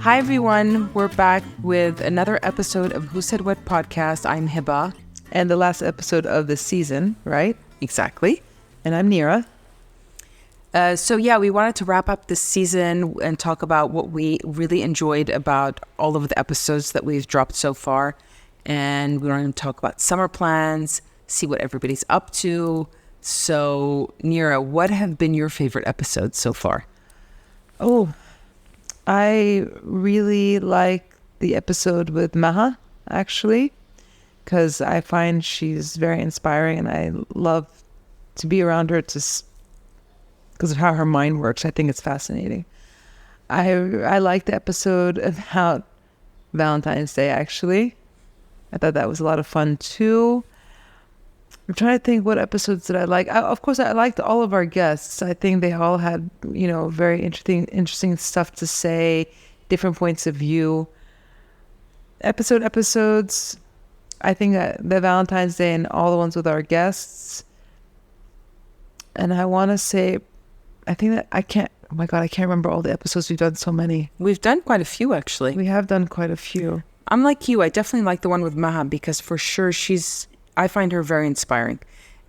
Hi, everyone. We're back with another episode of Who Said What podcast. I'm Hiba. And the last episode of the season, right? Exactly. And I'm Nira. We wanted to wrap up this season and talk about what we really enjoyed about all of the episodes that we've dropped so far. And we're going to talk about summer plans, see what everybody's up to. So, Nira, what have been your favorite episodes so far? Oh, I really like the episode with Maha, actually, because I find she's very inspiring and I love to be around her because of how her mind works. I think it's fascinating. I like the episode about Valentine's Day, actually. I thought that was a lot of fun, too. I'm trying to think what episodes did I like. Of course, I liked all of our guests. I think they all had, very interesting stuff to say, different points of view. Episodes, I think the Valentine's Day and all the ones with our guests. And I want to say, I can't remember all the episodes. We've done so many. We've done quite a few, actually. We have done quite a few. I'm like you. I definitely like the one with Maha because for sure I find her very inspiring,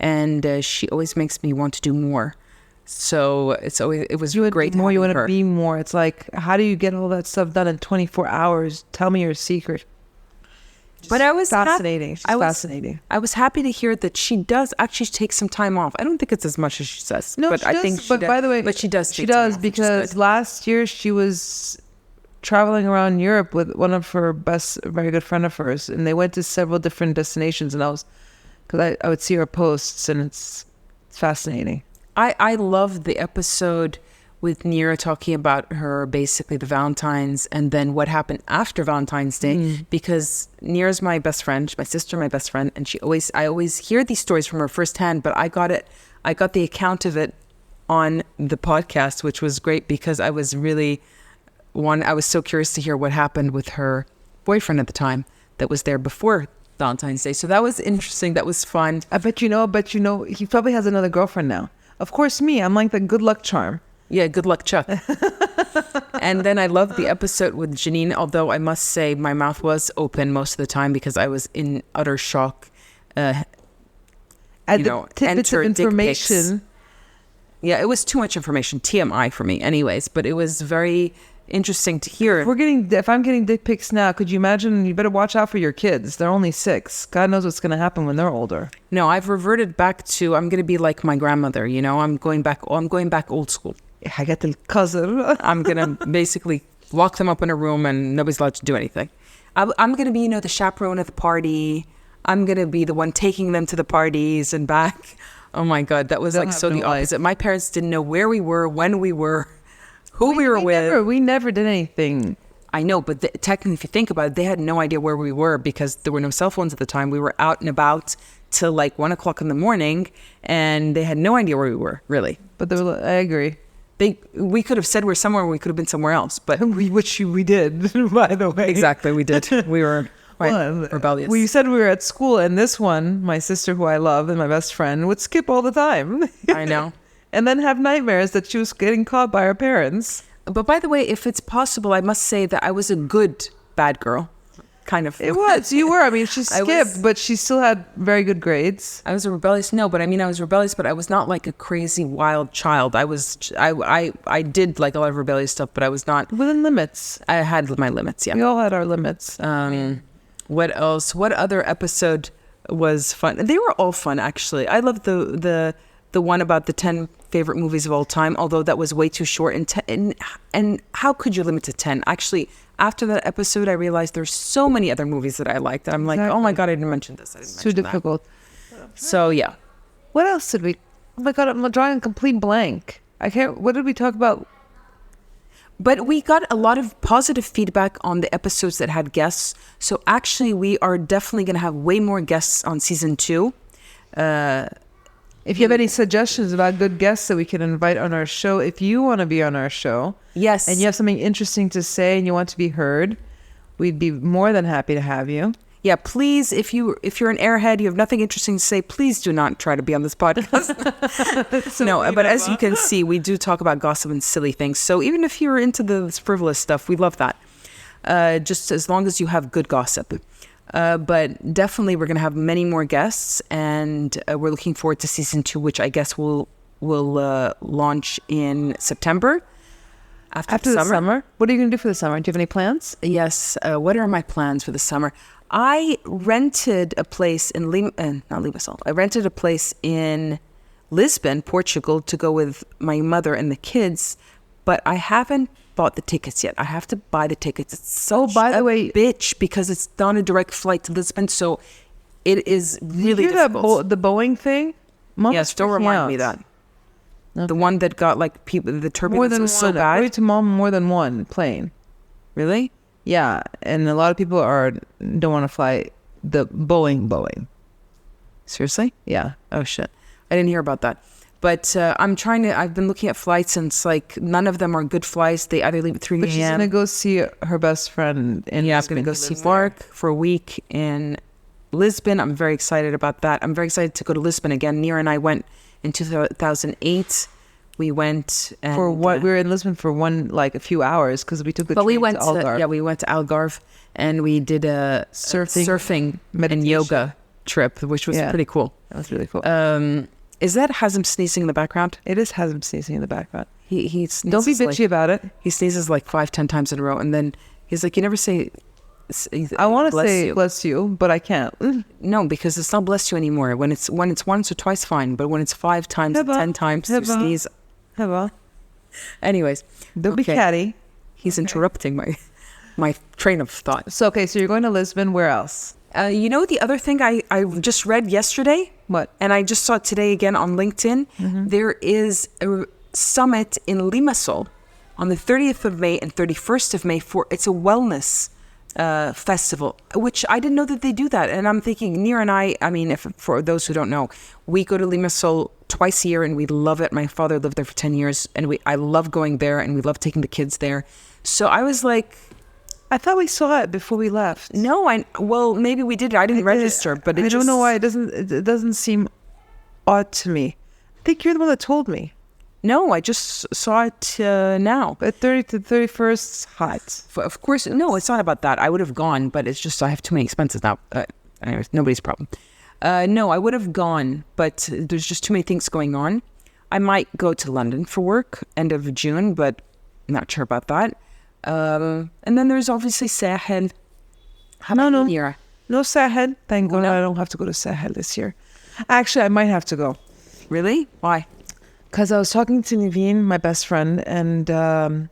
and she always makes me want to do more. So it was great. You want to be more. It's like, how do you get all that stuff done in 24 hours? Tell me your secret. But I was fascinating. Fascinating. I was happy to hear that she does actually take some time off. I don't think it's as much as she says. No, but I think she does. But by the way, but she does. She does because last year she was traveling around Europe with one of her very good friend of hers, and they went to several different destinations. And because I would see her posts, and it's fascinating. I love the episode with Nira talking about her, basically the Valentine's, and then what happened after Valentine's Day, because Nira's my best friend, my sister, my best friend, and I always hear these stories from her firsthand, but I got the account of it on the podcast, which was great because I was so curious to hear what happened with her boyfriend at the time that was there before Valentine's Day. So that was interesting. That was fun. I bet you know, he probably has another girlfriend now. Of course, I'm like the good luck charm. Yeah, good luck, Chuck. And then I loved the episode with Janine, although I must say my mouth was open most of the time because I was in utter shock. Tidbits of information. Yeah, it was too much information, TMI for me anyways, but it was very interesting to hear. If I'm getting dick pics now, could you imagine? You better watch out for your kids. They're only 6. God knows what's going to happen when they're older. No, I've reverted back to, I'm going to be like my grandmother, I'm going back old school. I get the cousin. I'm going to basically lock them up in a room and nobody's allowed to do anything. I'm going to be, the chaperone at the party. I'm going to be the one taking them to the parties and back. Oh my God, that was the opposite. My parents didn't know where we were, when we were, who we were with. We never did anything. I know, but technically, if you think about it, they had no idea where we were because there were no cell phones at the time. We were out and about till like 1 o'clock in the morning, and they had no idea where we were, really. But I agree. We could have said we're somewhere, we could have been somewhere else, but which we did, by the way. Exactly, we did. We were rebellious. We said we were at school, and this one, my sister, who I love, and my best friend, would skip all the time. I know. And then have nightmares that she was getting caught by her parents. But by the way, if it's possible, I must say that I was a good bad girl. Kind of. It was. You were. I mean, she skipped, but she still had very good grades. I was a rebellious. No, but I was rebellious, but I was not like a crazy wild child. I did like a lot of rebellious stuff, but I was not. Within limits. I had my limits, yeah. We all had our limits. What else? What other episode was fun? They were all fun, actually. I love the one about the 10 favorite movies of all time, although that was way too short. And how could you limit to 10? Actually, after that episode, I realized there's so many other movies that I liked that I'm like, oh my God, I didn't mention this. It's too difficult. So, yeah. What else did we... Oh my God, I'm drawing a complete blank. What did we talk about? But we got a lot of positive feedback on the episodes that had guests. So actually, we are definitely going to have way more guests on season 2. If you have any suggestions about good guests that we can invite on our show, if you want to be on our show, yes, and you have something interesting to say and you want to be heard, we'd be more than happy to have you. Yeah, please, if you're an airhead, you have nothing interesting to say, please do not try to be on this podcast. But as you can see, we do talk about gossip and silly things. So even if you're into the frivolous stuff, we love that. just as long as you have good gossip. But definitely we're going to have many more guests, and we're looking forward to season 2, which I guess will launch in September. After the summer? What are you going to do for the summer? Do you have any plans? Yes. What are my plans for the summer? I rented a place in not Limassol. I rented a place in Lisbon, Portugal, to go with my mother and the kids, but I haven't bought the tickets yet. I have to buy the tickets. It's so by the way, bitch, because it's not a direct flight to Lisbon, so it is really difficult. The Boeing thing? Mom, yes, don't remind me that. Okay. The one that got like people, the turbulence was so bad. According to Mom, more than one plane. Really? Yeah, and a lot of people don't want to fly the Boeing. Seriously? Yeah. Oh shit, I didn't hear about that. But I've been looking at flights, and it's like none of them are good flights. They either leave at 3 a.m. But she's gonna go see her best friend in Lisbon. I'm gonna go see Mark for a week in Lisbon. I'm very excited about that. I'm very excited to go to Lisbon again. Nir and I went in 2008. We went and, for what? We were in Lisbon for a few hours because we took the train to Algarve. We went to Algarve and we did a surfing and yoga trip, which was pretty cool. That was really cool. Is that Hazem sneezing in the background? It is Hazem sneezing in the background. He sneezes. Don't be bitchy about it. He sneezes like 5-10 times in a row, and then he's like, "You never say." I want to say bless you, but I can't. No, because it's not bless you anymore. When it's once or twice, fine. But when it's 5 times, 10 times, you sneeze. Anyways, don't be catty. He's interrupting my train of thought. So you're going to Lisbon. Where else? The other thing I just read yesterday. What? And I just saw it today again on LinkedIn. Mm-hmm. There is a summit in Limassol on the 30th of May and 31st of May it's a wellness festival, which I didn't know that they do that. And I'm thinking, Nir and I mean, for those who don't know, we go to Limassol twice a year and we love it. My father lived there for 10 years and I love going there and we love taking the kids there. So I was like, I thought we saw it before we left. No, well, maybe we did. I didn't register, but I don't know why it doesn't seem odd to me. I think you're the one that told me. No, I just saw it now. But 30 to 31st, hot. Of course, no, it's not about that. I would have gone, but it's just I have too many expenses now. Anyways, nobody's problem. No, I would have gone, but there's just too many things going on. I might go to London for work end of June, but I'm not sure about that. And then there's obviously Sahel. No Sahel. Thank God I don't have to go to Sahel this year. Actually, I might have to go. Really? Why? Because I was talking to Niveen, my best friend, and I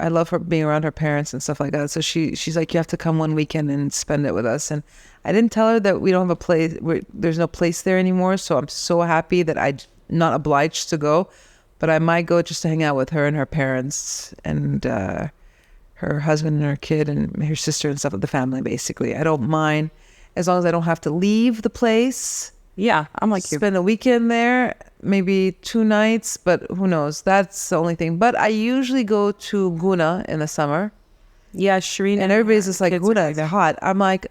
love her being around her parents and stuff like that. So she's like, you have to come one weekend and spend it with us. And I didn't tell her that we don't have a place. There's no place there anymore. So I'm so happy that I'm not obliged to go. But I might go just to hang out with her and her parents and her husband and her kid and her sister and stuff with the family, basically. I don't mind as long as I don't have to leave the place. Yeah, I'm like you. Spend a weekend there, maybe 2 nights, but who knows? That's the only thing. But I usually go to Guna in the summer. Yeah, Shireen. And everybody's just like, Guna, they're hot. I'm like,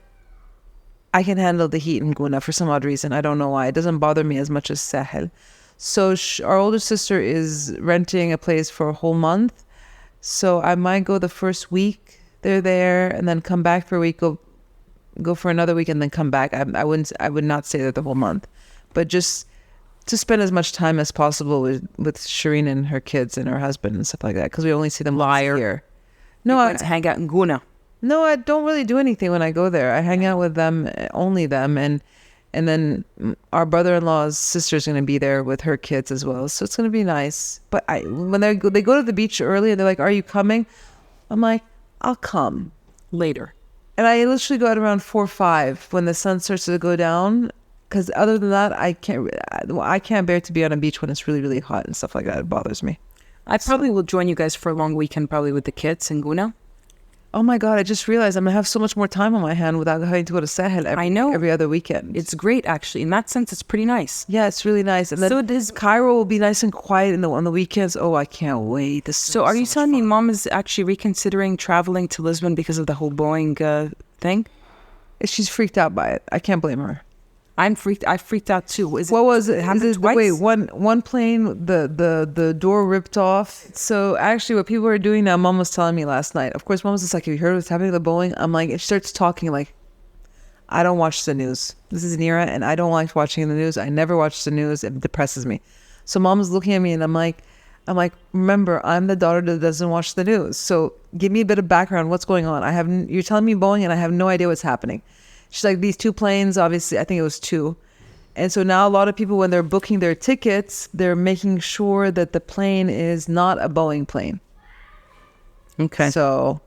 I can handle the heat in Guna for some odd reason. I don't know why. It doesn't bother me as much as Sahel. So our older sister is renting a place for a whole month. So I might go the first week they're there and then come back for a week, go for another week and then come back. I would not stay there the whole month, but just to spend as much time as possible with Shireen and her kids and her husband and stuff like that, because we only see them once a year. No, I hang out in Guna. No, I don't really do anything when I go there. I hang out with them, only them, and then our brother-in-law's sister is going to be there with her kids as well, so it's going to be nice. But when they go to the beach early and they're like, "Are you coming?" I'm like, "I'll come later." And I literally go out around 4 or 5 when the sun starts to go down, because other than that, I can't bear to be on a beach when it's really, really hot and stuff like that. It bothers me. I probably will join you guys for a long weekend, probably with the kids in Guna. Oh my God, I just realized I'm going to have so much more time on my hand without having to go to Sahel every other weekend. It's great, actually. In that sense, it's pretty nice. Yeah, it's really nice. And then so Cairo will be nice and quiet on the weekends. Oh, I can't wait. So are you telling me Mom is actually reconsidering traveling to Lisbon because of the whole Boeing thing? She's freaked out by it. I can't blame her. I freaked out too. What was it? Happened twice? Wait, one plane, the door ripped off. So actually, what people are doing now, Mom was telling me last night. Of course, Mom was just like, "Have you heard what's happening to the Boeing?" I'm like, it starts talking like, I don't watch the news. This is Nira, and I don't like watching the news. I never watch the news. It depresses me. So Mom's looking at me, and I'm like, remember, I'm the daughter that doesn't watch the news. So give me a bit of background. What's going on? You're telling me Boeing, and I have no idea what's happening. She's like, these 2 planes, obviously, I think it was 2. And so now a lot of people, when they're booking their tickets, they're making sure that the plane is not a Boeing plane. Okay. So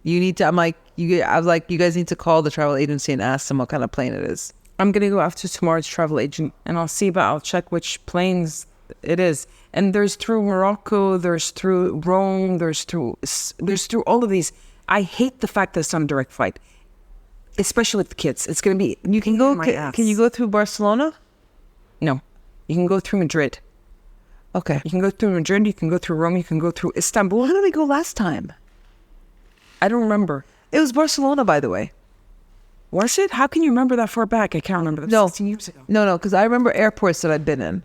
you need to, I was like, you guys need to call the travel agency and ask them what kind of plane it is. I'm going to go after tomorrow's travel agent and I'll check which planes it is. And there's through Morocco, there's through Rome, there's through all of these. I hate the fact that it's on a direct flight, especially with the kids. It's going to be, you can go, can you go through Barcelona? No, you can go through Madrid. Okay. You can go through Madrid, you can go through Rome, you can go through Istanbul. Where did we go last time? I don't remember. It was Barcelona, by the way. Was it? How can you remember that far back? I can't remember. That was 16 years ago. No, because I remember airports that I've been in.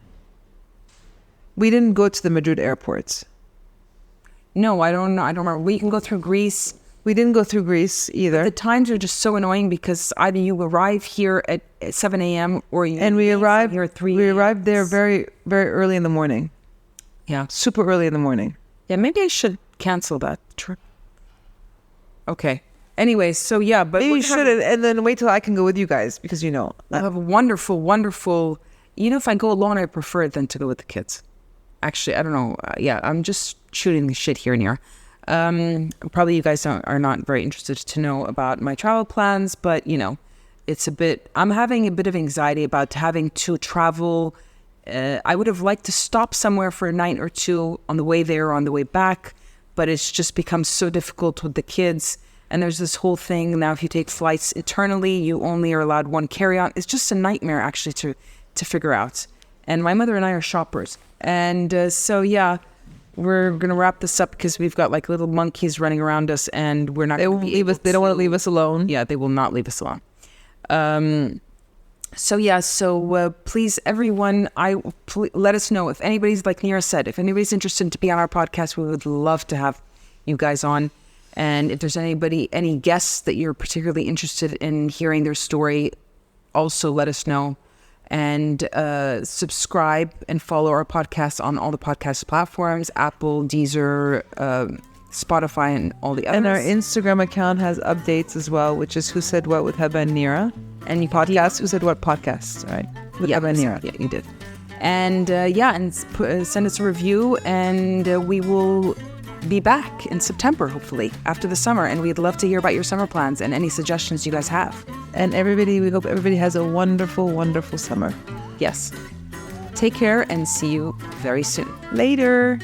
We didn't go to the Madrid airports. No, I don't know. I don't remember. We can go through Greece. We didn't go through Greece either. The times are just so annoying because either you arrive here at 7 a.m. or you arrived here at 3 We arrived there very, very early in the morning. Yeah. Super early in the morning. Yeah, maybe I should cancel that trip. Okay. Anyway, so yeah, but maybe you should, and then wait till I can go with you guys because I have a wonderful, wonderful. If I go alone, I prefer it than to go with the kids. Actually, I don't know. Yeah, I'm just shooting the shit here and here. Probably you guys are not very interested to know about my travel plans, but it's a bit. I'm having a bit of anxiety about having to travel. I would have liked to stop somewhere for a night or 2 on the way there or on the way back, but it's just become so difficult with the kids. And there's this whole thing now, if you take flights internally, you only are allowed 1 carry-on. It's just a nightmare, actually, to figure out. And my mother and I are shoppers. And so, yeah, we're going to wrap this up because we've got like little monkeys running around us and we're not They won't leave us. They don't want to leave us alone. Yeah, they will not leave us alone. So please, everyone, let us know if anybody's, like Nira said, if anybody's interested to be on our podcast, we would love to have you guys on. And if there's any guests that you're particularly interested in hearing their story, also let us know. And subscribe and follow our podcast on all the podcast platforms, Apple, Deezer, Spotify, and all the others. And our Instagram account has updates as well, which is Who Said What with Heba and Nira. And you podcast, Who Said What podcast, right? With Heba and Nira. Yeah, you did. And send us a review, and we will be back in September, hopefully, after the summer. And we'd love to hear about your summer plans and any suggestions you guys have. And we hope everybody has a wonderful, wonderful summer. Yes. Take care and see you very soon. Later.